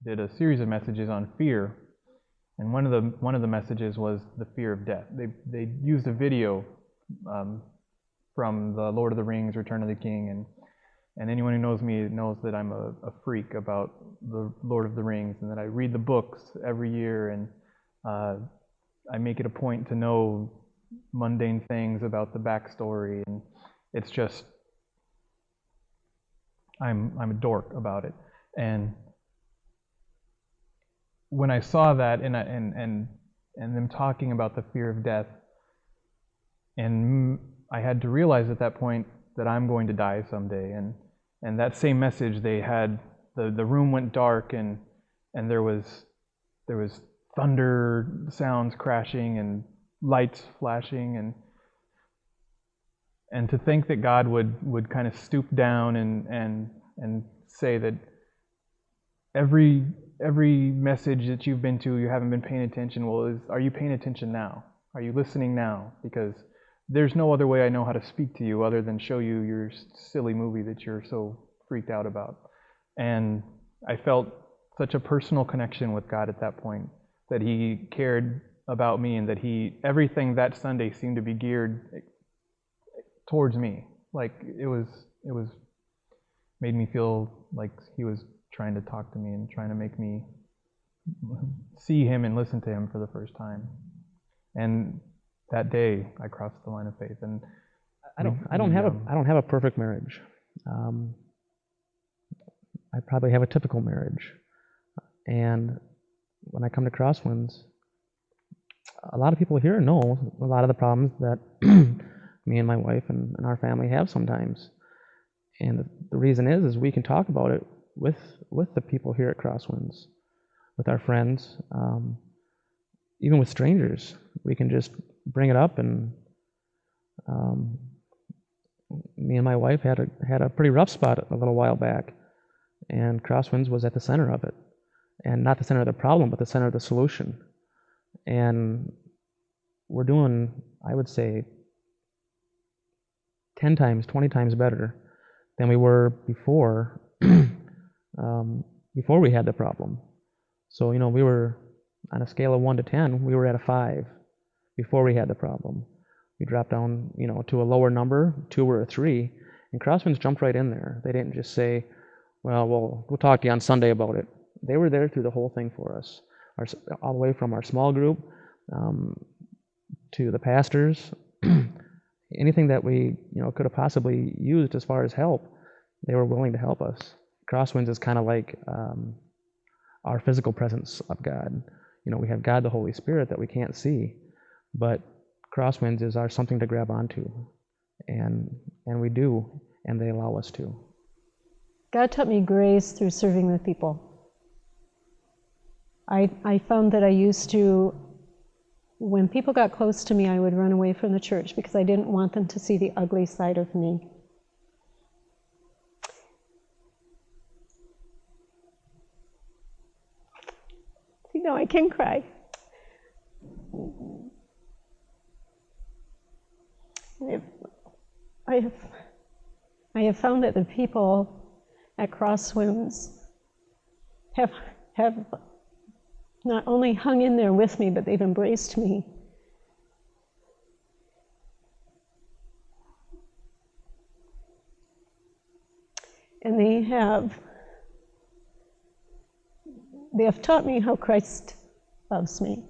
did a series of messages on fear, and one of the messages was the fear of death. They used a video from the Lord of the Rings, Return of the King, and anyone who knows me knows that I'm a freak about the Lord of the Rings, and that I read the books every year, and I make it a point to know mundane things about the backstory, and it's just I'm a dork about it. And when I saw that and them talking about the fear of death, and I had to realize at that point that I'm going to die someday. And that same message, they had the room went dark, and there was thunder sounds crashing and lights flashing, and to think that God would kind of stoop down and say that every message that you've been to, you haven't been paying attention. Well, are you paying attention now? Are you listening now? Because there's no other way I know how to speak to you other than show you your silly movie that you're so freaked out about. And I felt such a personal connection with God at that point, that He cared about me, and that everything that Sunday seemed to be geared towards me. Like it was made me feel like He was trying to talk to me and trying to make me see Him and listen to Him for the first time. And that day, I crossed the line of faith. And I don't have a perfect marriage. I probably have a typical marriage. And when I come to Crosswinds, a lot of people here know a lot of the problems that me and my wife and our family have sometimes. And the reason is we can talk about it with the people here at Crosswinds, with our friends, even with strangers. We can just bring it up, and me and my wife had a pretty rough spot a little while back, and Crosswinds was at the center of it, and not the center of the problem, but the center of the solution. And we're doing, I would say, 10 times, 20 times better than we were before we had the problem. So, we were on a scale of 1 to 10, we were at a 5 before we had the problem. We dropped down, to a lower number, 2 or a 3, and Crosswinds jumped right in there. They didn't just say, well, we'll talk to you on Sunday about it. They were there through the whole thing for us, all the way from our small group to the pastors. Anything that we, could have possibly used as far as help, they were willing to help us. Crosswinds is kind of like our physical presence of God. We have God, the Holy Spirit, that we can't see, but Crosswinds is our something to grab onto, and we do, and they allow us to. God taught me grace through serving with people. I found that I used to, when people got close to me, I would run away from the church because I didn't want them to see the ugly side of me. I can cry. I have found that the people at Crosswinds have not only hung in there with me, but they've embraced me. And they have taught me how Christ loves me.